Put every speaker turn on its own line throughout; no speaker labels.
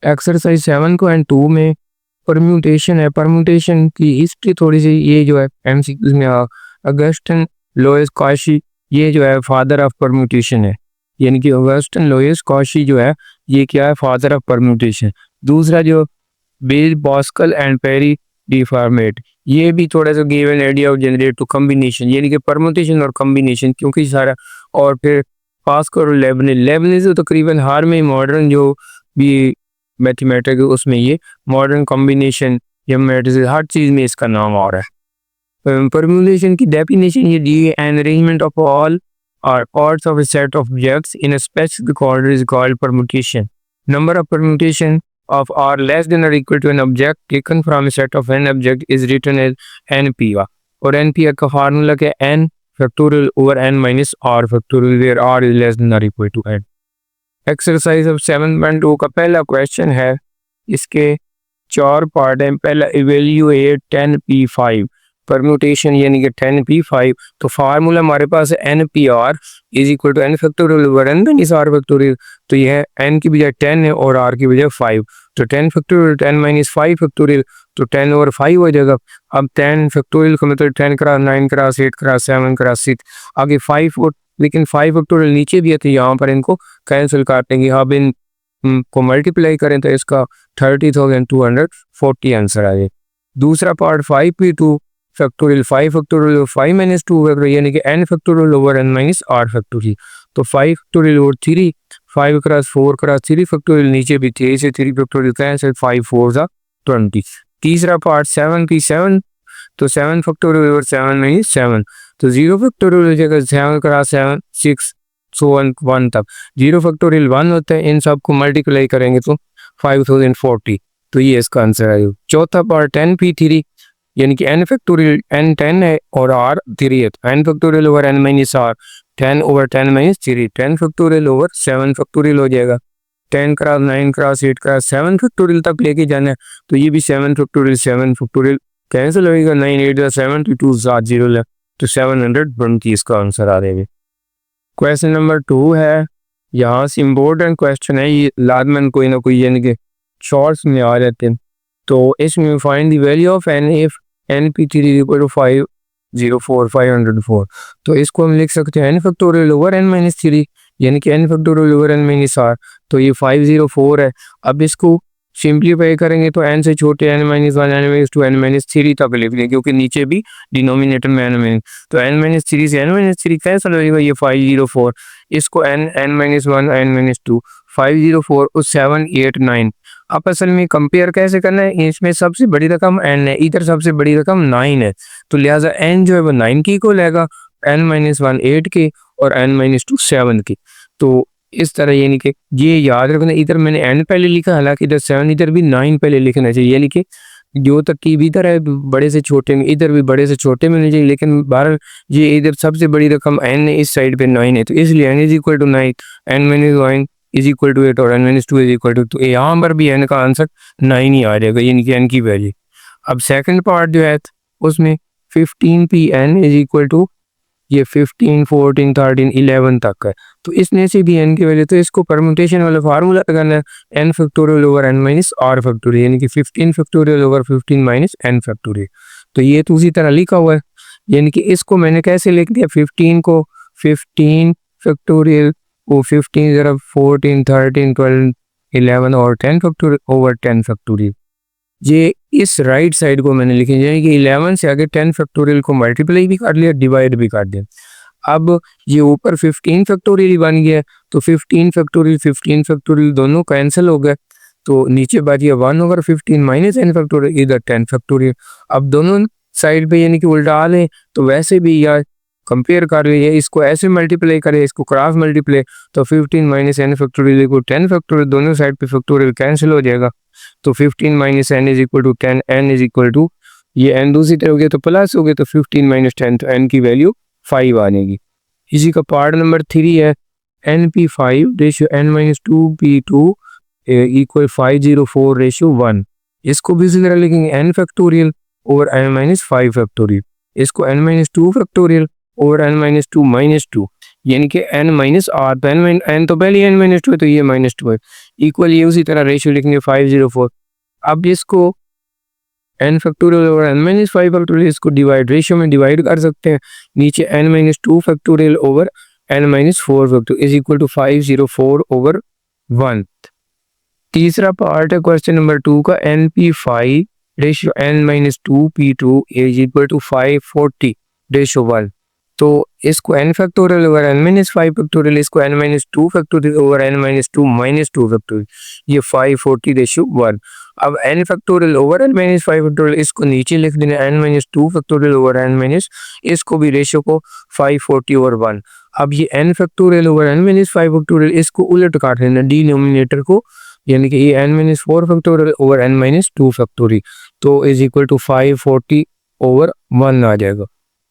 Exercise 7.2 में permutation है। Permutation की हिस्ट्री थोड़ी सी, ये जो है एमसीक्यूज में अगस्टन लोइस कॉशी ये जो है फादर ऑफ परम्यूटेशन है, यानी कि अगस्टन लोइस कॉशी जो है ये क्या है, फादर ऑफ परम्यूटेशन। दूसरा जो बिल बॉस्कल एंड पेरी डिफॉर्मेट, ये भी थोड़ा सा give an idea of generate to combination, यानी कि परम्यूटेशन और कॉम्बिनेशन क्योंकि सारा। और फिर पास्कल और लेबनिज, लेबनिज तो तकरीबन हर में मॉडर्न जो भी मैथमेटिक्स उसमें ये मॉडर्न कॉम्बिनेशन या मैट्रिसेस हर चीज़ में इसका नाम आ रहा है। परम्यूटेशन की डेफिनेशन ये दी है, एन अरेंजमेंट ऑफ ऑल और parts of a set of objects in a specific order is called permutation. Number of permutation of r less than or equal to an object taken from a set of n object is written as npr, और npr का formula क्या है, n factorial over n minus r factorial where r is less than or equal to n। Exercise of 7.2 का पहला question है, इसके 4 part हैं। पहला इवेल्यूएट 10p5 परम्यूटेशन यानी कि 10p5, तो फार्मूला हमारे पास है npr is equal to n factorial over n minus r factorial, तो यह n की बजाय 10 है और r की बजाय 5, तो 10 फैक्टोरियल 10 माइनस 5 फैक्टोरियल, तो 10 ओवर 5 हो जाएगा। अब 10 फैक्टोरियल का मतलब 10 क्रॉस 9 क्रॉस 8 क्रॉस 7 क्रॉस 6, आगे 5 और लेकिन 5 फैक्टोरियल नीचे भी है तो यहाँ पर इनको कैंसिल काटेंगे। अब इन को मल्टीप्लाई करें तो इसका 30,240 आंसर आ जाए। दूसरा part 5p2 factorial 5 factorial 5 minus 2 factorial यानी कि n factorial over n minus r factorial, तो 5 factorial over 3 5 cross 4 cross 3 factorial, नीचे भी 3 से 3 फैक्टोरियल कैंसिल, 5 4 जा 20। तीसरा पार्ट 7p7, तो 7 फैक्टोरियल ओवर 7 माइनस 7, तो 0 फैक्टोरियल हो जाएगा 7 क्रॉस 7 6 सो 1 तक, 0 फैक्टोरियल 1 होता है, इन सबको मल्टीप्लाई करेंगे तो 5040, तो ये इसका आंसर है। चौथा पार्ट 10p3 यानी कि n फैक्टोरियल n 10 है और r 3 है, n factorial over n minus r 10 over 10 minus 3, 10 factorial over 7 factorial हो जाएगा। 10 क्रॉस 9 क्रॉस 8 क्रॉस 7 फैक्टोरियल तक लेके जाना है, तो ये भी 7 फैक्टोरियल कैंसिल होगा, 9 8 7 2 0, तो 720 इसका आंसर आ जाएगा। क्वेश्चन नंबर 2 है, यहाँ से इम्पोर्टेंट क्वेश्चन है, ये लाजमन कोई ना कोई यानी कि शॉर्ट्स में आ जाते हैं। तो इसमें find the value of n if np3 equal to 504, तो इसको हम लिख सकते हैं n factorial over n minus 3 यानी कि n factorial over n minus r, तो ये 504 है। अब इसको सिंप्लीफाई करेंगे तो n से छोटे n minus 1 n minus 2 n minus 3 तक लिख लें, क्योंकि नीचे भी डिनोमिनेटर में n माइनस, तो n माइनस 3 से n माइनस 3 कैंसिल हो जाएगा, ये 504, इसको n माइनस 1 n माइनस 2 504 और 7 8 9। अब असल में कंपेयर कैसे करना है, इसमें सबसे बड़ी रकम n है, इधर सबसे बड़ी रकम 9 है, तो लिहाजा n जो है वो 9 की को लेगा, n माइनस 1 8 के और n माइनस 2 7 की। तो इस तरह यानी कि ये याद रखना, इधर मैंने n पहले लिखा, हालांकि इधर 7 इधर भी 9 पहले लिखना चाहिए, यानी कि जो तरकीब इधर है बड़े से छोटे में, इधर भी बड़े से छोटे में नहीं चाहिए, लेकिन बहरहाल ये इधर सबसे बड़ी रकम n है, इस साइड पे 9 है, तो इसलिए n is equal to 9, n minus 1 is equal to 8 और n minus 2 is equal to, तो यहाँ पर भी n का आंसर 9 ही आ जाएगा, यानी कि n की वैल्यू। अब सेकंड पार्ट जो है उसमें 15pn इज इक्वल टू ये 15 14 13 11 तक है, तो इसमें से भी n की वैल्यू, तो इसको परम्यूटेशन वाला फार्मूला लगाना है, n factorial over n minus r factorial यानी कि 15 factorial over 15 minus n factorial, तो ये तो उसी तरह लिखा हुआ है, यानी कि इसको मैंने कैसे लिख दिया, 15 को 15 फैक्टोरियल वो 15 जरा 14 13 12 11 और 10 फैक्टोरियल ओवर 10 फैक्टोरियल, ये इस राइट साइड को मैंने लिखा, यानी कि 11 से आगे 10 फैक्टोरियल को मल्टीप्लाई भी कर लिया, डिवाइड भी कर दिया। अब ये ऊपर 15 फैक्टोरियल बन गया, तो 15 फैक्टोरियल दोनों कैंसिल हो गए, तो नीचे बात ये 1 ओवर 15 माइनस n फैक्टोरियल इधर 10 फैक्टोरियल। अब दोनों साइड पे यानी कि उल्टा लें, तो वैसे भी यार कंपेयर कर लीजिए, इसको ऐसे मल्टीप्लाई करें, इसको क्रॉस मल्टीप्लाई, तो 15 minus n factorial equal 10 factorial, दोनों साइड पे फैक्टोरियल कैंसिल हो जाएगा, तो 15 minus n is equal to 10, n is equal to ये n दूसरी तरफ हो गया तो प्लस हो गया, तो 15 माइनस 10, तो n की वैल्यू 5 आ जाएगी। इसी का पार्ट नंबर 3 है, np5 ratio n minus 2p2 equal 504 ratio 1, इसको भी इसी तरह लिखेंगे n factorial over n minus 5 factorial, इसको n minus 2 factorial over n minus 2 minus 2, यानी कि n माइनस आर, तो n तो पहले n माइनस टू है तो ये माइनस टू है, इक्वल ये उसी तरह रेशियो लिखेंगे 504। अब इसको n factorial over n minus 5 factorial, इसको डिवाइड रेशियो में डिवाइड कर सकते हैं, नीचे n minus 2 factorial over n minus 4 factorial is equal to 504 over 1। तीसरा पार्ट है क्वेश्चन नंबर 2 का, np5 ratio n minus 2p2 is equal to 540 ratio 1। तो इसको n factorial over n minus 5 factorial, इसको n minus 2 factorial over n minus 2 minus 2 factorial, ये 540 ratio 1। अब n factorial over n minus 5 factorial, इसको नीचे लिख देना n minus 2 factorial over n minus, इसको भी रेशियो को 540 ओवर 1। अब ये n factorial over n minus 5 factorial, इसको उलट काट देना डिनोमिनेटर को, यानी कि ये n minus 4 factorial over n minus 2 factorial, तो इज इक्वल टू 540 ओवर 1 आ जाएगा।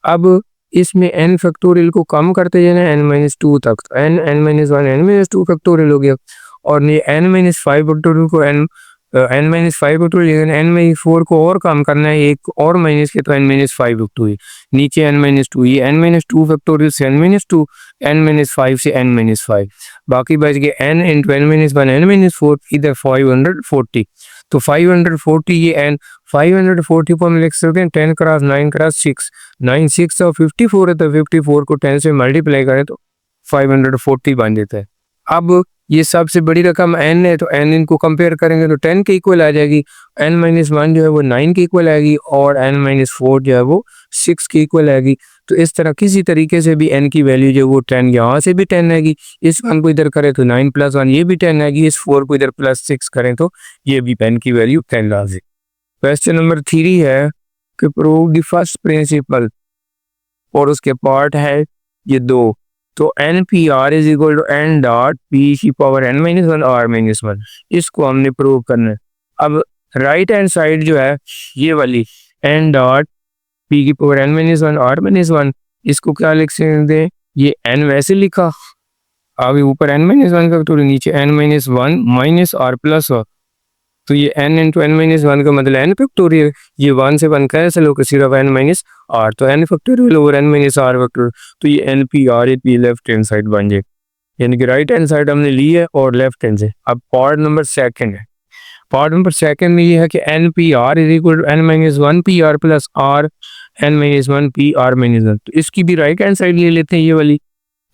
अब इसमें n फैक्टोरियल को कम करते जाना n माइनस 2 तक, तो n minus 1 n minus 2 factorial हो गया, और ये n माइनस 5 फैक्टोरियल को n minus 5 factorial, n minus 4 को और कम करना है, एक और माइनस के, तो n माइनस 5 फैक्टोरियल, नीचे n माइनस 2, ये n माइनस 2 फैक्टोरियल से n माइनस 2, n माइनस 5 से n माइनस 5, बाकी बच गए n into n minus 1 n minus 4, इधर 540, तो 540 ये n 540 को हम लिख सकते हैं 10 क्रॉस 9 क्रॉस 6, 9 6 और 54 है, तो 54 को 10 से मल्टीप्लाई करें तो 540 बन जाता है। अब ये सबसे बड़ी रकम n है, तो n इनको कंपेयर करेंगे तो 10 के इक्वल आ जाएगी, n माइनस 1 जो है वो 9 के इक्वल आएगी, और n माइनस 4 जो है वो 6 के इक्वल आएगी। तो इस तरह किसी तरीके से भी n की वैल्यू जो वो 10, यहाँ से भी 10 आएगी, इस 1 को इधर करें तो 9 प्लस 1 ये भी 10 आएगी, इस 4 को इधर प्लस 6 करें तो ये भी n की वैल्यू 10 आ जाएगी। क्वेश्चन नंबर 3 है कि प्रूव द फर्स्ट प्रिंसिपल, और उसके पार्ट है ये 2, तो N P are is equal to N dot P की power n minus 1 R minus 1, इसको हमने प्रूव करना है। अब राइट हैंड साइड जो है ये वाली n डॉट पी की power n minus 1 R minus 1, इसको क्या लिख सकते हैं, ये n वैसे लिखा, आगे ऊपर n माइनस 1 फैक्टोरियल, नीचे n minus 1 minus are plus, तो ये n इंटू n माइनस 1 का मतलब n फैक्टोरियल, ये 1 से 1 कैंसिल होकर सिर्फ n माइनस आर, तो n factorial over n minus are factorial, तो ये n पी आर ए पी लेफ्ट हैंड साइड बन जाए, यानी कि राइट हैंड साइड हमने ली है और लेफ्ट हैंड से। अब पार्ट नंबर सेकंड है, पार्ट नंबर सेकंड में ये है कि n P are is equal to n minus 1 P r plus r n minus 1 P r minus 1, तो इसकी भी राइट हैंड साइड ले लेते हैं ये वाली,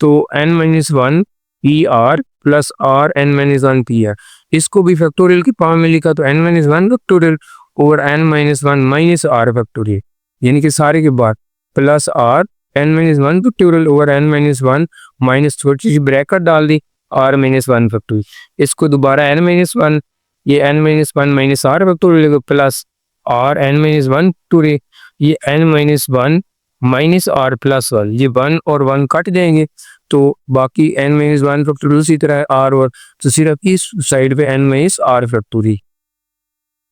तो n minus 1 P r plus r n minus 1 P r, इसको भी फैक्टोरियल की पावर में लिखा, तो n minus 1 factorial over n minus 1 minus are factorial, यानी कि सारे के बाद plus r n minus 1 factorial over n minus 1 minus छोटी सी ब्रैकेट डाल दी r माइनस 1 फैक्टोरियल, इसको दोबारा n माइनस 1, ये n minus 1 minus are factorial plus r n minus 1 factorial, ये n minus 1 minus are plus 1, ये 1 और 1 कट जाएंगे, तो बाकी n माइनस 1 फैक्टोरियल उसी तरह r, और तो सिर्फ इस साइड पे n माइनस आर फैक्टोरियल।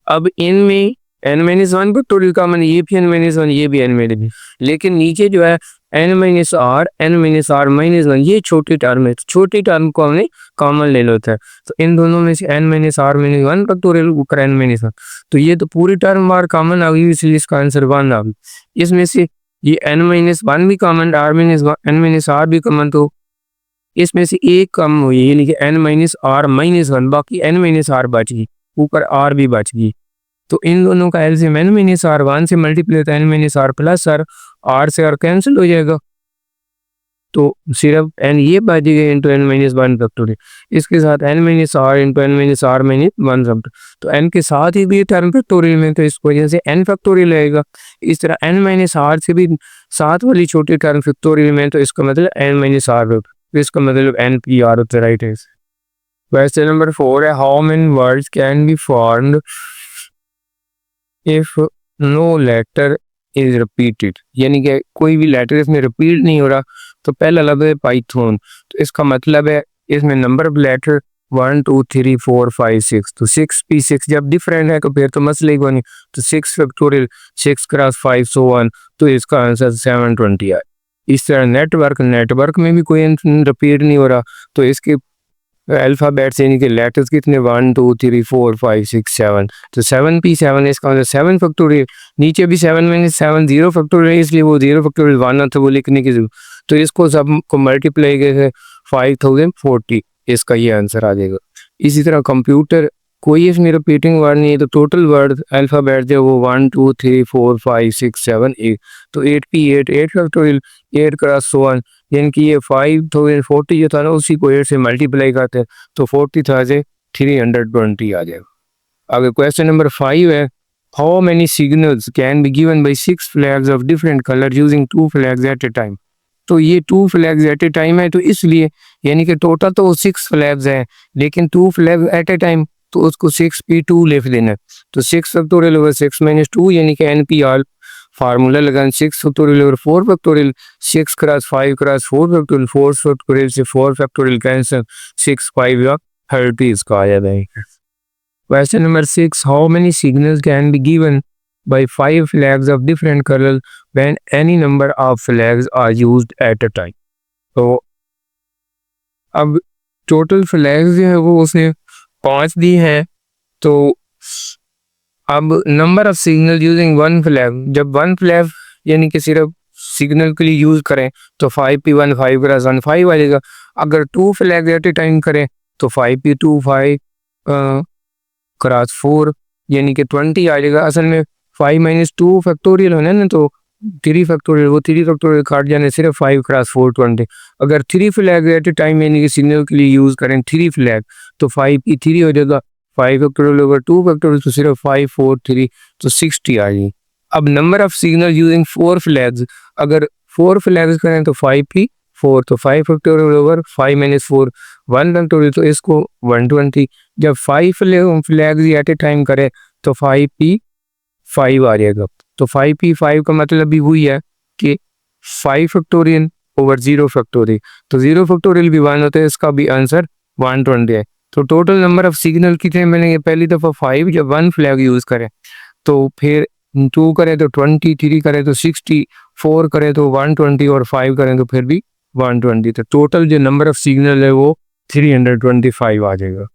अब इनमें n माइनस 1 फैक्टोरियल का मैंने ये भी n माइनस 1 ये भी n माइनस, लेकिन नीचे जो है n माइनस आर माइनस 1 ये छोटी टर्म है, तो छोटी टर्म को हमने कॉमन ले लेता है, तो इन दोनों में से n minus r minus 1 factorial ऊपर n माइनस 1, तो ये तो पूरी टर्म बार कॉमन आ गई, इसलिए इसका आंसर 1 आ गई। इसमें से ये n माइनस 1 भी common, r minus n minus r भी कॉमन, तो इसमें से एक कम हुई, यानी कि n माइनस आर माइनस 1, बाकी n माइनस आर बच गई, ऊपर r भी बच गई, तो इन दोनों का एलसीएम n माइनस आर 1 से मल्टीप्लाई होता है n minus are plus r से r कैंसिल हो जाएगा, तो सिर्फ n ये बच गए इंटू n माइनस 1 फैक्टोरियल, इसके साथ n minus r into n minus r minus 1 factorial, तो n के साथ ही भी टर्म फैक्टोरियल में, तो इस वजह से n फैक्टोरियल आएगा। इस तरह n माइनस आर से भी साथ वाली छोटी टर्म फैक्टोरियल में, तो इसका मतलब n माइनस आर, तो इसका मतलब n पी आर होता है, राइट है। क्वेश्चन नंबर 4 है, how many words can be formed if no letter is repeated, यानी कि कोई भी लेटर इसमें रिपीट नहीं हो रहा, तो पहला लफ्ज़ है पाइथन, तो इसका मतलब है इसमें नंबर ऑफ लेटर 1 2 3 4 5 6, तो 6 भी 6 जब डिफरेंट है तो फिर तो मसले ही बनी, तो 6 फैक्टोरियल 6 क्रॉस 5 सो 1, तो इसका आंसर 720 है। इस तरह नेटवर्क में भी कोई रिपीट नहीं हो रहा, तो इसके अल्फ़ाबेट्स यानी कि लेटर्स कितने 1 2 3 4 5 6 7, तो 7p7 है, इसका मतलब 7 फैक्टोरियल। नीचे भी 7 माइनस 7 0 फैक्टोरियल है, इसलिए वो 0 फैक्टोरियल 1 था, वो लिखने की जरूरत। तो इसको सब को मल्टीप्लाई करके 5040 इसका ये आंसर आ जाएगा। इसी तरह कंप्यूटर कोई इसमें रिपीटिंग वर्ड नहीं है, तो टोटल वर्ड अल्फ़ाबेट जो वो 1 2 3 4 5 6 7 8, तो 8p8 8 फैक्टोरियल 8 क्रॉस 1, यानी कि ये 5040 जो था ना उसी को 8 से मल्टीप्लाई करते हैं तो 40,320 आ जाएगा। अगर क्वेश्चन नंबर 5 है, how many signals can be given by 6 flags of different colour using 2 flags at a time. तो ये 2 फ्लैग्स एट ए टाइम है, तो इसलिए यानी कि टोटल तो 6 फ्लैग्स हैं, लेकिन 2 फ्लैग एट ए टाइम, तो उसको 6p2 लिख देना। तो 6 फैक्टोरियल ओवर 6 माइनस 2 यानी कि NPR फार्मूला लगान 6 factorial over 4 factorial, 6 cross 5 cross 4 factorial, 4 factorial से 4 फैक्टोरियल कैंसिल, 6 5 या 30 इसका आ जाता है। Question number 6, how many signals can be given by 5 flags of different color when any number of flags are used at a time। तो अब total flags जो है वो उसने 5 दी है, तो अब number of signal using 1 flag, जब 1 फ्लैग यानी कि सिर्फ सिग्नल के लिए यूज करें तो 5p1 5 क्रॉस 1 5 आ जाएगा। अगर 2 फ्लैग एट ए टाइम करें तो 5p2 5 क्रॉस 4 यानी कि 20 आ जाएगा। असल में 5 माइनस 2 फैक्टोरियल होना ना, तो 3 फैक्टोरियल, वो 3 फैक्टोरियल काट जाने, सिर्फ 5 क्रॉस 4 20। अगर 3 फ्लैग एट ए टाइम यानी कि सिग्नल के लिए यूज करें 3 फ्लैग तो 5p3 हो जाएगा, 5 फैक्टोरियल ओवर 2 फैक्टोरियल तो सिर्फ 5 4 3 तो 60 आ जाएगी। अब number of signal using 4 flags, अगर 4 फ्लैग्स करें तो 5p4, तो 5 फैक्टोरियल ओवर 5 माइनस 4 1 फैक्टोरियल, तो इसको 120। जब 5 फ्लैग्स एट ए टाइम करें तो 5p5 आ जाएगा। तो 5p5 का मतलब भी वही है कि 5 फैक्टोरियल ओवर 0 फैक्टोरियल, तो 0 फैक्टोरियल भी 1 होता है, इसका भी आंसर 120 है। तो टोटल नंबर ऑफ सिग्नल कितने बनेंगे, पहली दफ़ा 5 जब 1 फ्लैग यूज़ करें, तो फिर 2 करें तो 20, 3 करें तो 60, 4 करें तो 120 और 5 करें तो फिर भी 120। तो टोटल जो नंबर ऑफ सिग्नल है वो 325 आ जाएगा।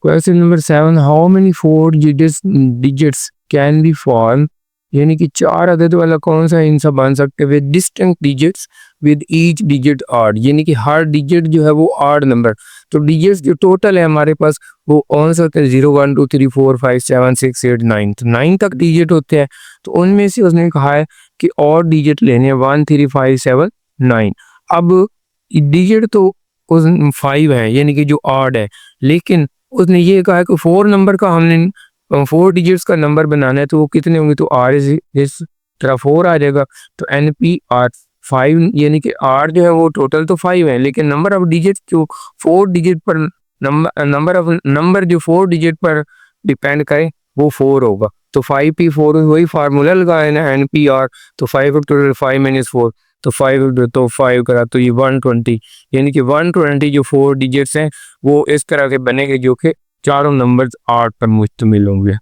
Question number 7, how many 4 digits can be form, यानी कि 4 अदद वाला कौन सा हिस्सा बन सकते हैं with distinct digits with each digit odd, यानी कि हर डिजिट जो है वो ऑड नंबर। तो डिजिट्स जो टोटल है हमारे पास वो कौन सा होते हैं, 0 1 2 3 4 5 7 6 8 9, तो 9 तक डिजिट होते हैं। तो उनमें से उसने कहा है कि और डिजिट लेने हैं 1 3 5 7 9। अब डिजिट तो उस 5 है यानी कि जो ऑड है, लेकिन उसने ये कहा कि 4 नंबर का हमने 4 डिजिट्स का नंबर बनाना है, तो वो कितने होंगे, तो आर इस तरह 4 आ जाएगा। तो NPR 5 यानी कि आर जो है वो टोटल तो 5 है, लेकिन नंबर ऑफ डिजिट जो 4 डिजिट पर नंबर ऑफ नंबर जो 4 डिजिट पर डिपेंड करे वो 4 होगा। तो 5p4 वही फार्मूला लगाया ना NPR, तो 5 टोटल 5 माइनस 4, तो 5 तो 5 करा तो ये 120, यानी कि 120 जो 4 डिजिट्स हैं वो इस तरह के बनेंगे जो कि चारों नंबर्स 8 पर मुश्तमिल होंगे।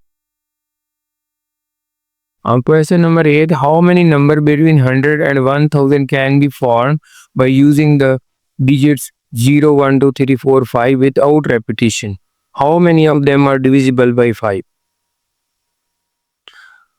Question number 8, how many number between 100 and 1000 can be form by using the digits 0 1 2 3 4 5 without repetition, how many of them are divisible by 5।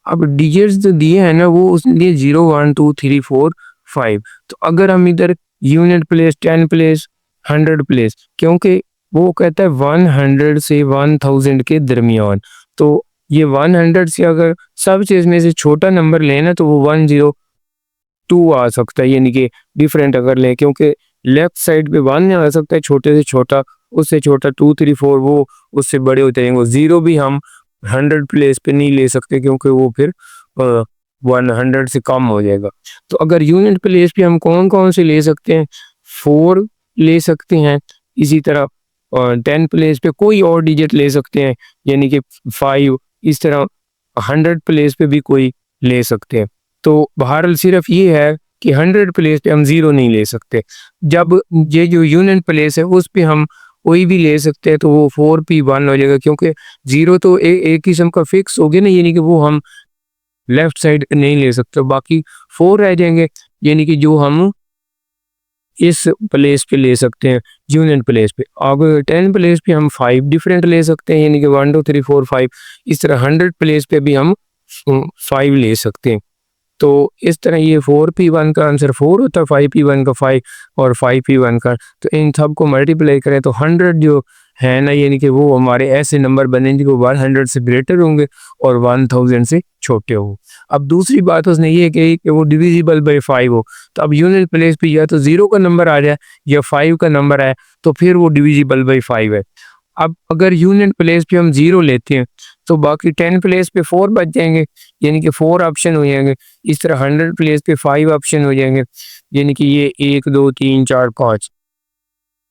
अब डिजिट्स जो दिए हैं ना वो उसके 0 1 2 3 4 5, तो अगर हम इधर यूनिट प्लेस 10 प्लेस 100 प्लेस, क्योंकि वो कहता है 100 से 1000 के दरमियान, तो ये 100 से अगर सब चीज में से छोटा नंबर लेना तो वो 102 आ सकता है, यानी कि डिफरेंट अगर लें, क्योंकि लेफ्ट साइड पे 1 आ सकता है छोटे से छोटा, उससे छोटा 2 3 4 वो उससे बड़े होते हैं। वो 0 भी हम 100 प्लेस पे नहीं ले सकते क्योंकि वो फिर 100 से कम हो जाएगा। तो अगर यूनिट प्लेस पे हम कौन कौन से ले सकते हैं, 4 ले सकते हैं, इसी तरह 10 प्लेस पे कोई और डिजिट ले सकते हैं यानी कि 5, इस तरह 100 प्लेस पे भी कोई ले सकते हैं। तो बहरहाल सिर्फ ये है कि 100 प्लेस पे हम 0 नहीं ले सकते। जब ये जो यूनिट प्लेस है उस पे हम कोई भी ले सकते हैं तो वो 4p1 हो जाएगा, क्योंकि 0 तो एक किस्म का फिक्स हो गया ना, यानी कि वो हम लेफ्ट साइड नहीं ले सकते, बाकी 4 रह जाएंगे यानी कि जो हम इस प्लेस पे ले सकते हैं, यूनियन प्लेस पे। अब 10 प्लेस पे हम 5 डिफरेंट ले सकते हैं, यानी कि 1 2 3 4 5। इस तरह 100 प्लेस पे भी हम 5 ले सकते हैं। तो इस तरह ये 4p1 का आंसर 4 होता है, 5p1 का 5 और 5p1 का। तो इन सब को मल्टीप्लाई करें तो 100 जो है ना, यानी कि वो हमारे ऐसे नंबर बनेंगे वो 100 से ग्रेटर होंगे और 1000 से छोटे होंगे। अब दूसरी बात उसने ये कही कि वो डिविजिबल बाई 5 हो। तो अब यूनिट प्लेस पे या तो 0 का नंबर आ जाए या 5 का नंबर आए तो फिर वो डिविजिबल बाई 5 है। अब अगर यूनिट प्लेस पे हम 0 लेते हैं तो बाकी 10 प्लेस पे 4 बच जाएंगे, यानी कि 4 ऑप्शन हो जाएंगे। इस तरह 100 प्लेस पे 5 ऑप्शन हो जाएंगे, यानी कि ये 1 2 3 4 5।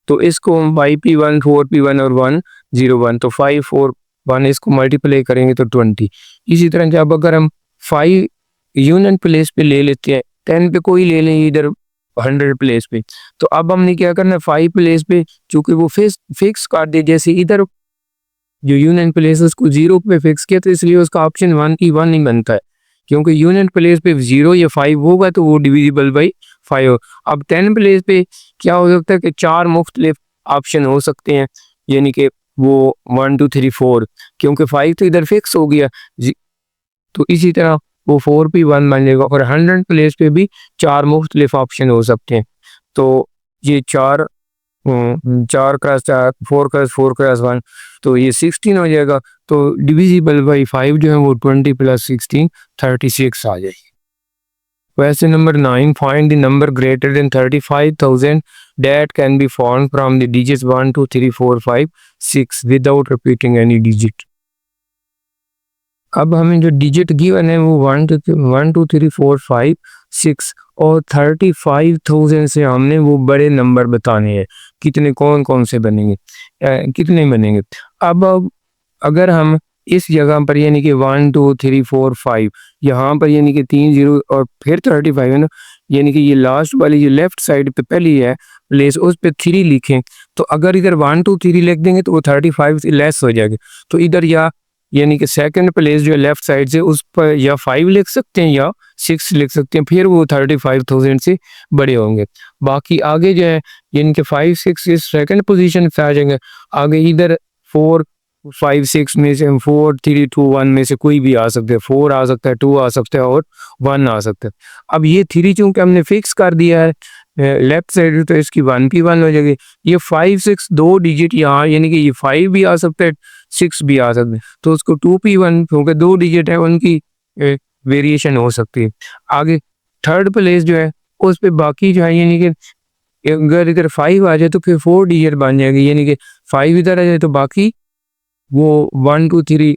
तो इसको हम 5p1 4p1 और 1 0 1, तो 5 4 1 इसको मल्टीप्लाई करेंगे तो 20। इसी तरह जब अगर हम 5 यूनिट प्लेस पे ले लेते हैं, 10 पे कोई ले लें इधर 100 प्लेस पे, तो अब हमने क्या करना है 5 प्लेस पे चूंकि वो फिक्स कर दिए, जैसे इधर जो यूनियन प्लेस उसको 0 पे फिक्स किया तो इसलिए उसका ऑप्शन 1p1 नहीं बनता है, क्योंकि यूनियन प्लेस पे 0 या 5 होगा तो वो डिविजिबल बाई 5 हो। अब 10 प्लेस पे क्या हो सकता है कि 4 मुख्तलिफ ऑप्शन हो सकते हैं, यानी कि वो 1 2 3 4, क्योंकि 5 तो इधर फिक्स हो गया। तो इसी तरह वो 4p1 बन जाएगा और 100 प्लेस पे भी 4 मुख्तलिफ ऑप्शन हो सकते हैं। तो ये 4 4 क्रॉस 4 4 क्रॉस 4 क्रॉस 1, तो ये 16 हो जाएगा। तो डिविजिबल बाई 5 जो है वो 20 प्लस 16 36 आ जाएगी। Question number 9, find the number greater than 35,000 that can be formed from the digits 1 2 3 4 5 6 without repeating any digit। अब हमें जो डिजिट गिवन है वो 1 2 3 4 5 6 और 35,000 से हमने वो बड़े नंबर बताने हैं, कितने कौन कौन से बनेंगे, कितने बनेंगे। अब अगर हम इस जगह पर यानी कि 1 2 3 4 5 यहाँ पर यानी कि 3 0 और फिर 35 है ना, यानी कि ये लास्ट वाली जो लेफ्ट साइड पे पहली है प्लेस उस पे 3 लिखें, तो अगर इधर 1 2 3 लिख देंगे तो वो 35 से लेस हो जाएगा। तो इधर या यानी कि सेकंड प्लेस जो है लेफ्ट साइड से उस पर या 5 लिख सकते हैं या 6 लिख सकते हैं, फिर वो 35,000 से बड़े होंगे। बाकी आगे जो है यानी कि 5 6 इस सेकंड पोजीशन पे आ जाएंगे। आगे इधर 4 5 6 में से 4 3 2 1 में से कोई भी आ सकते हैं, 4 आ सकता है, 2 आ सकता है और 1 आ सकता है। अब ये 3 चूंकि हमने फिक्स कर दिया है लेफ्ट साइड, तो इसकी 1p1 हो जाएगी। ये 5 6 दो डिजिट यहाँ यानी कि ये 5 भी आ सकता है 6 भी आ सकते हैं, तो उसको 2p1 क्योंकि दो डिजिट है उनकी वेरिएशन हो सकती है। आगे थर्ड प्लेस जो है उस पे बाकी जो है यानी कि अगर इधर 5 आ जाए तो फिर 4 डिजिट बन जाएगी, यानी कि 5 इधर आ जाए तो बाकी वो 1 2 3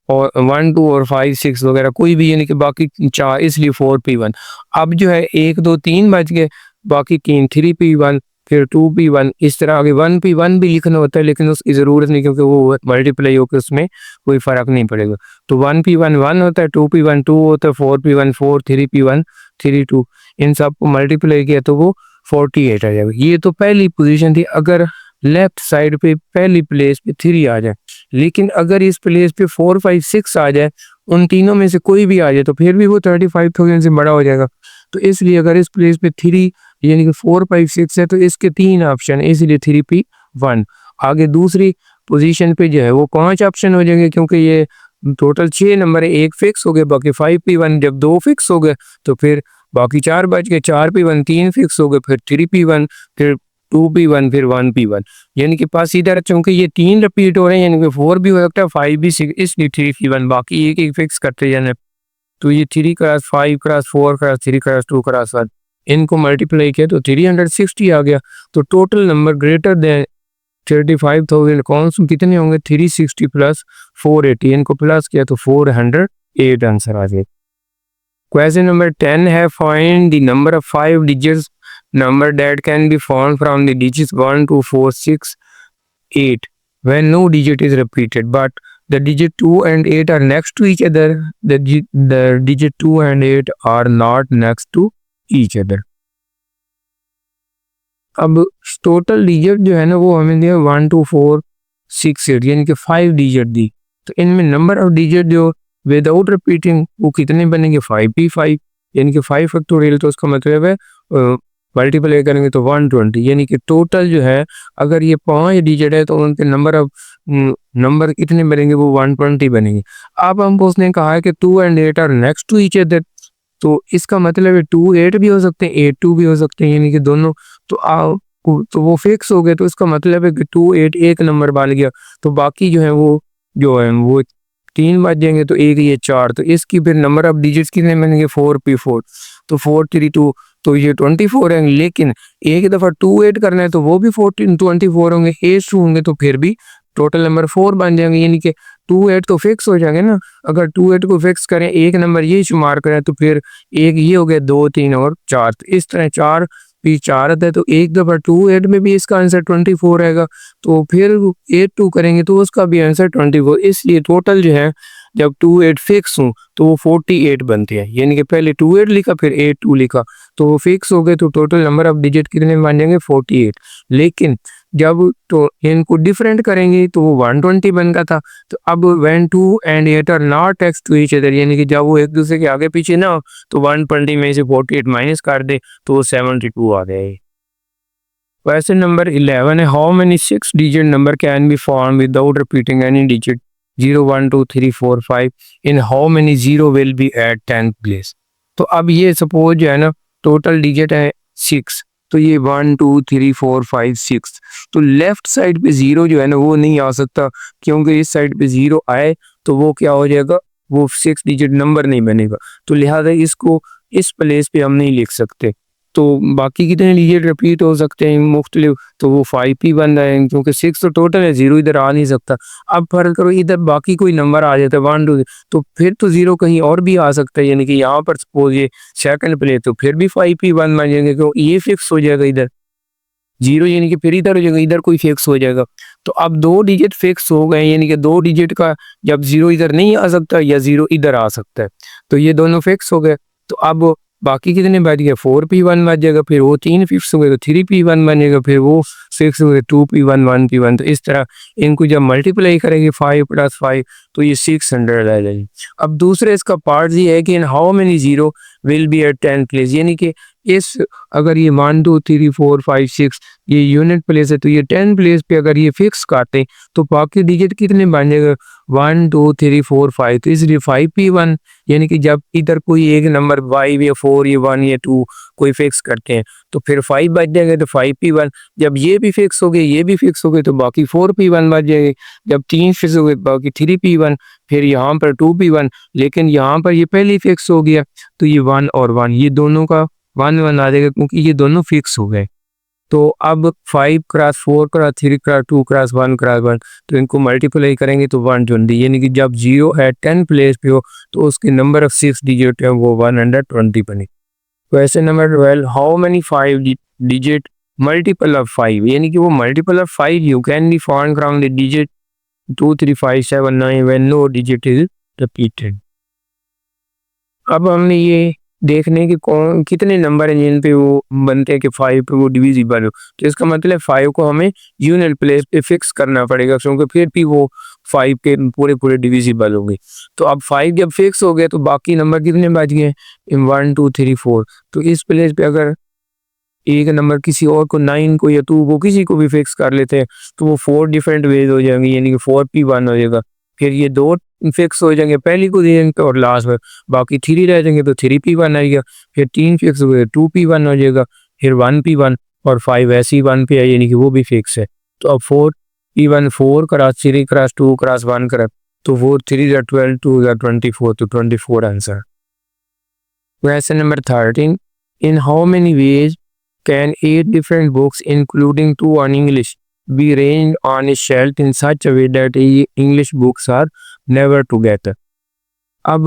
और 1 2 और 5 6 वगैरह कोई भी, यानी कि बाकी 4, इसलिए 4p1। अब जो है 1 2 3 बच गए, बाकी 3p1 फिर 2p1, इस तरह आगे 1p1 भी लिखना होता है लेकिन उसकी ज़रूरत नहीं क्योंकि वो मल्टीप्लाई होकर उसमें कोई फ़र्क नहीं पड़ेगा। तो 1p1 1 होता है, 2p1 2 होता है, 4p1 4, 3p1 3 2, इन सब को मल्टीप्लाई किया तो वो 48 आ जाएगा। ये तो पहली पोजीशन थी अगर लेफ्ट साइड पे पहली प्लेस पे 3 आ जाए, लेकिन अगर इस प्लेस पे 4 5 6 आ जाए, उन तीनों में से कोई भी आ जाए तो फिर भी वो 35,000 से बड़ा हो जाएगा। तो इसलिए अगर इस प्लेस पे 3 यानी कि 4 5 6 है तो इसके 3 ऑप्शन है, इसलिए 3p1। आगे दूसरी पोजीशन पे जो है वो 5 ऑप्शन हो जाएंगे क्योंकि ये टोटल 6 नंबर है, एक फिक्स हो गए, बाकी 5p1 जब 2 फिक्स हो गए तो फिर बाकी 4 बच गए, 4p1 3 फिक्स हो गए, फिर 3p1 फिर 2p1 फिर 1p1, यानी कि पास इधर चूंकि ये 3 रिपीट हो रहे हैं यानी कि 4 भी हो सकता है 5 भी 6, इसलिए 3p1 बाकी एक एक फिक्स करते जाना। तो ये 3 cross 5 cross 4 cross 3 cross 2 cross 1, इनको मल्टीप्लाई किया तो 360 आ गया। तो टोटल नंबर ग्रेटर देन 35,000 कौन से कितने होंगे, 360 प्लस 480, इनको प्लस किया तो 408 आंसर आ गया। क्वेश्चन नंबर 10 है find the number of 5 digits number that can be formed from the digits 1 2 4 6 8 when no digit is repeated but the digit 2 and 8 are next to each other, the digit 2 and 8 are not next to each other। अब total digit जो है ना वो हमें दिया 1 2 4 6 8 यानी कि 5 digit दी। तो इनमें नंबर ऑफ डिजिट जो विदाउट रिपीटिंग वो कितने बनेंगे, 5p5 यानी कि 5 फैक्टोरियल, तो उसका मतलब है मल्टीप्लाई करेंगे तो 120, यानी कि टोटल जो है अगर ये 5 डिजिट है तो उनके नंबर कितने बनेंगे, वो 120 बनेंगे। अब हमको उसने कहा है कि 2 and 8 are next to each other, तो इसका मतलब है 2 8 भी हो सकते हैं, 8 2 भी हो सकते हैं, यानी कि दोनों तो वो फिक्स हो गए। तो इसका मतलब है कि 2 8 एक नंबर बन गया, तो बाकी जो है वो 3 बच जाएंगे, तो एक ये 4, तो इसकी फिर नंबर ऑफ डिजिट्स कितने बनेंगे 4p4, तो 4 3 2, तो ये 24 है। लेकिन एक दफ़ा 2 8 करना है तो वो भी 14 24 होंगे, 8 2 होंगे तो फिर भी टोटल नंबर 4 बन जाएंगे, यानी कि 2 8 तो फिक्स हो जाएंगे ना। अगर 2 8 को फिक्स करें, एक नंबर ये शुमार करें, तो फिर एक ये हो गया, 2 3 और 4, तो इस तरह 4 भी 4 आता है, तो एक दफ़ा 2 8 में भी इसका आंसर 24 रहेगा, तो फिर 8 2 करेंगे तो उसका भी आंसर 24। इसलिए टोटल जो है जब 2 8 फिक्स हो तो वो 48 बनते हैं, यानी कि पहले 2 8 लिखा फिर 8 2 लिखा, तो वो फिक्स हो गए, तो टोटल नंबर ऑफ डिजिट कितने बन जाएंगे 48। लेकिन जब तो इनको डिफरेंट करेंगे तो वो 120 बन गया था। तो अब when 2 and 8 are not next to each other, यानी कि जब वो एक दूसरे के आगे पीछे ना हो, तो 120 में से 48 माइनस कर दे तो वो 72 आ गए। क्वेश्चन नंबर 11 है, how many 6 digit number can be form without repeating any digit 0 1 2 3 4 5 in how many 0 will be at 10th place. तो अब ये सपोज जो है ना टोटल डिजिट है 6, तो ये 1 2 3 4 5 6, तो लेफ्ट साइड पे 0 जो है ना वो नहीं आ सकता, क्योंकि इस साइड पे 0 आए तो वो क्या हो जाएगा, वो 6 डिजिट नंबर नहीं बनेगा, तो लिहाजा इसको इस प्लेस पे हम नहीं लिख सकते। तो बाकी कितने डिजिट रिपीट हो सकते हैं मुख्तलिफ, तो वो 5p बन रहा है, क्योंकि 6 तो टोटल है, 0 इधर आ नहीं सकता। अब फर्क करो, इधर बाकी कोई नंबर आ जाता है 1 2, तो फिर तो 0 कहीं और भी आ सकता है, यानी कि यहाँ पर सपोज ये सेकंड प्लेस, तो फिर भी 5p बन जाएंगे, क्योंकि ये फिक्स हो जाएगा इधर 0, यानी कि फिर इधर हो जाएगा, इधर कोई फिक्स हो जाएगा। तो अब 2 डिजिट फिक्स हो गए, यानी कि 2 डिजिट का जब 0 इधर नहीं आ सकता या 0 इधर आ सकता है, तो ये दोनों फिक्स हो गए। तो अब बाकी कितने बच गए, 4p1 बच जाएगा, फिर वो 3 फिक्स हो गए तो 3p1 बनेगा, फिर वो 6 हो गए 2p1 1p1। तो इस तरह इनको जब मल्टीप्लाई करेंगे 5 + 5 तो ये 600 आ जाएगी। अब दूसरे इसका पार्ट ये है कि in how many 0 will be at 10th place, यानी कि इस अगर ये 1 2 3 4 5 6 ये यूनिट प्लेस है, तो ये 10 प्लेस पे अगर ये फिक्स करते तो बाकी डिजिट कितने बन जाएगा 1 2 3 4 5, तो इसलिए 5p1, यानी कि जब इधर कोई एक नंबर 5 या 4 या 1 या 2 कोई फिक्स करते हैं तो फिर 5 बच जाएंगे, तो 5p1। जब ये भी फिक्स हो गए, ये भी फिक्स हो गए, तो बाकी 4p1 बच जाएंगे। जब 3 फिक्स हो गए बाकी 3p1, फिर यहाँ पर 2p1, लेकिन यहाँ पर ये पहले ही फिक्स हो गया, तो ये 1 और 1 ये दोनों का 1 1 आ जाएगा, क्योंकि ये दोनों फिक्स हो गए। तो अब 5 cross 4 cross 3 cross 2 cross 1 cross 1, तो इनको मल्टीप्लाई करेंगे तो 120, यानी कि जब 0 है 10 प्लेस पे हो तो उसके नंबर ऑफ 6 डिजिट है वो 120 बने। Question number 12, how many 5 digit multiple of 5, यानी कि वो multiple of 5 you can be found from the digit 2 3 5 7 9 when no digit is repeated. अब हमने ये देखने कि कौन कितने नंबर हैं जिन पे वो बनते हैं कि 5 पे वो डिविजिबल हो, तो इसका मतलब 5 को हमें यूनिट प्लेस पे फिक्स करना पड़ेगा, क्योंकि फिर भी वो 5 के पूरे डिविजिबल होंगे। तो अब 5 जब फिक्स हो गए तो बाकी नंबर कितने बच गए 1 2 3 4, तो इस प्लेस पे अगर एक नंबर किसी और को 9 को या 2 को किसी को भी फिक्स कर लेते हैं तो वो 4 डिफरेंट वेज हो जाएंगे, यानी कि 4p1 हो जाएगा, फिर ये 2 फिक्स हो जाएंगे पहली को दे देंगे और लास्ट में बाकी 3 रह जाएंगे तो 3p1 आएगा, फिर 3 फिक्स हो गए 2p1 हो जाएगा, फिर 1p1 और 5 ऐसे ही 1 पे है, यानी कि वो भी फिक्स है। तो अब 4p1 4 cross 3 cross 2 cross 1 cross, तो 4 3 जा 12 2 जा 24, तो 24 answer. Question number 13, in how many ways can 8 different books, including 2 on English, be arranged on a shelf in such a way that English books are never together? अब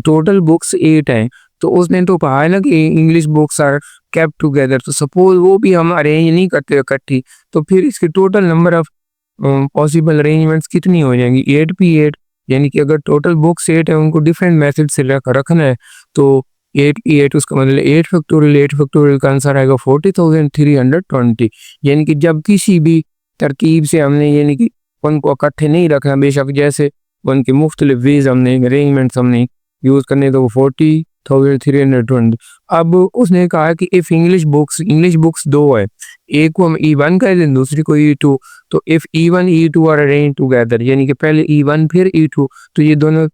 total books 8 हैं, तो उसने तो कहा है ना कि English books are kept together, तो सपोज वो भी हम अरेंज नहीं करते इकट्ठी, तो फिर इसकी total number of possible arrangements कितनी हो जाएंगी 8p8, यानी कि अगर टोटल बुक्स 8 है उनको डिफरेंट मेथड से रखना है तो 8p8, उसका मतलब 8 फैक्टोरियल का आंसर आएगा 40,320, यानी कि जब किसी भी तरकीब से हमने यानी कि उनको इकट्ठे नहीं रखना, बेशक जैसे उनके मुख्तलिफ वेज हमने अरेंजमेंट्स हमने यूज़ करने, तो वो 1320। अब उसने कहा कि इफ इंग्लिश बुक्स दो है, एक को हम E1 कह दें, दूसरी को E2। तो if E1 E2 are arrange together, यानी कि पहले E1 फिर E2, तो ये दोनों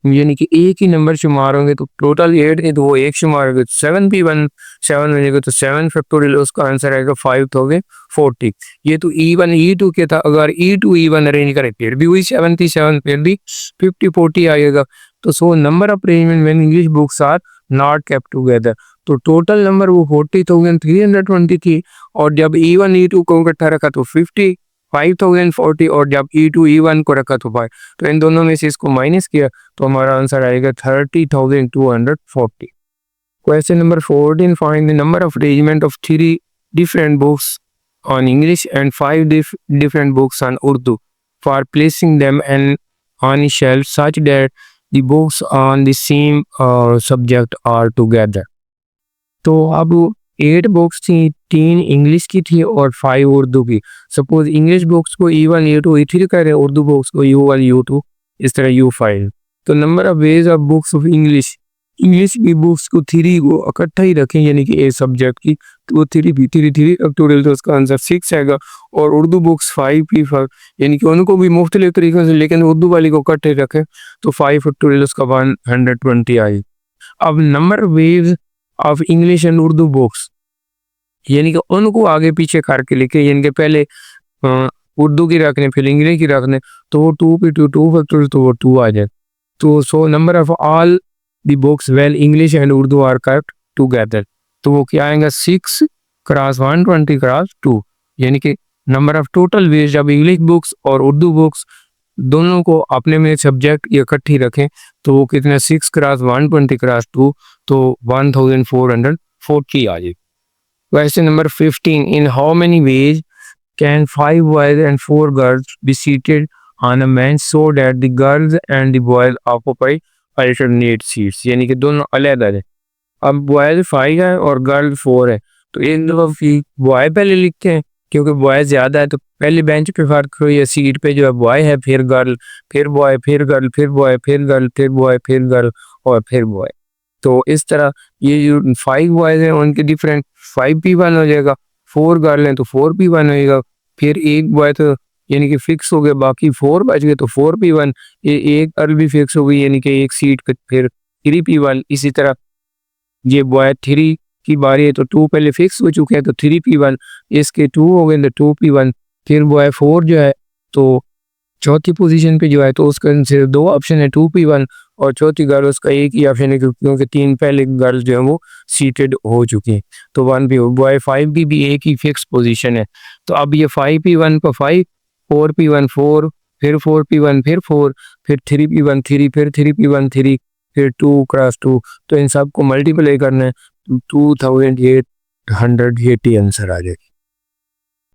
यानी कि एक ही नंबर शुमार होंगे, तो टोटल 8 है तो वो एक शुमार होंगे, तो 7P1 7 बनेगा, तो 7 फैक्टोरियल उसका आंसर आएगा 5040। ये तो E1 E2 के था, अगर E2 E1 अरेंज करें फिर भी वही 77, फिर भी 5040 आएगा। तो so number of arrangement when English books are not kept together, तो टोटल नंबर वो 40,320 थी, और जब E1 E2 को इकट्ठा रखा तो 5040, और जब E2 E1 को रखा तो 5, तो इन दोनों में से इसको माइनस किया तो हमारा आंसर आएगा 30,240। Question number 14, find the number of arrangement of 3 different books on English and 5 different books on Urdu for placing them on a shelf such that the books on the same subject are together। तो अब 8 books थी, 3 English की थी और 5 उर्दू की। Suppose English books को E1 E2 E3 कह रहे हैं, उर्दू बुक्स को U1 U2, इस तरह U5। तो number of ways of books of English की बुक्स को 3 को इकट्ठा ही रखें, यानी कि ए सब्जेक्ट की, तो वो 3 भी 3 3 फैक्टोरियल, तो उसका आंसर 6 आएगा। और उर्दू बुक्स 5P5, यानी कि उनको भी मुख्तलिफ तरीक़ों से, लेकिन उर्दू वाली को इकट्ठे रखें तो 5 फैक्टोरियल उसका 120 आई। अब number waves of English and Urdu books, यानी कि उनको आगे पीछे करके लिखे, यानी कि पहले उर्दू की रखने फिर इंग्लिश की रखने, तो वो 2P2 फैक्टोरियल, तो वो 2 आ जाए। तो so number of all the books well English and Urdu are kept together, तो वो क्या आएगा 6 क्रॉस 120 क्रॉस 2, यानी कि नंबर ऑफ टोटल वेज जब इंग्लिश बुक्स और उर्दू बुक्स दोनों को अपने में सब्जेक्ट इकट्ठी रखें तो वो कितना 6 क्रॉस 120 क्रॉस 2, तो 1440 आ जाए। Question number 15, in how many ways can 5 boys and 4 girls be seated on a bench so that the girls and the boys occupy alternate seats, यानी कि दोनों अलग-अलग है। अब बॉयज 5 है और गर्ल 4 है, तो इन दोनों की बॉय पहले लिखते हैं, क्योंकि बॉय ज़्यादा है तो पहले बेंच पे फर्क करो, या सीट पे जो है बॉय है, फिर गर्ल, फिर बॉय, फिर गर्ल, फिर बॉय, फिर गर्ल, फिर बॉय, फिर गर्ल और फिर बॉय। तो इस तरह ये जो 5 बॉयज हैं उनके डिफरेंट 5P1 हो जाएगा, 4 गर्ल हैं तो 4P1 होएगा, फिर एक बॉय तो यानी कि फिक्स हो गया, बाकी 4 बच गए तो 4P1, ये एक गर्ल भी फिक्स हो गई, यानी कि एक सीट फिर 3P1। इसी तरह ये बॉय 3 की बारी है तो 2 पहले फिक्स हो चुके हैं तो 3P1, इसके 2 हो गए तो 2P1, फिर बॉय 4 जो है तो चौथी पोजीशन पे जो है तो उसका सिर्फ 2 ऑप्शन है 2P1, और चौथी गर्ल उसका एक ही ऑप्शन है, क्योंकि 3 पहले गर्ल जो है वो सीटेड हो चुकी हैं, तो 1P बॉय 5 की भी एक ही फिक्स पोजीशन है। तो अब ये 5P1 को 5, 4P1 4, फिर 4P1 फिर 4, फिर 3P1 3, फिर 3P1 3, फिर 2 क्रॉस 2, तो इन सब को मल्टीप्लाई करना है, 2880 आंसर आ जाएगी।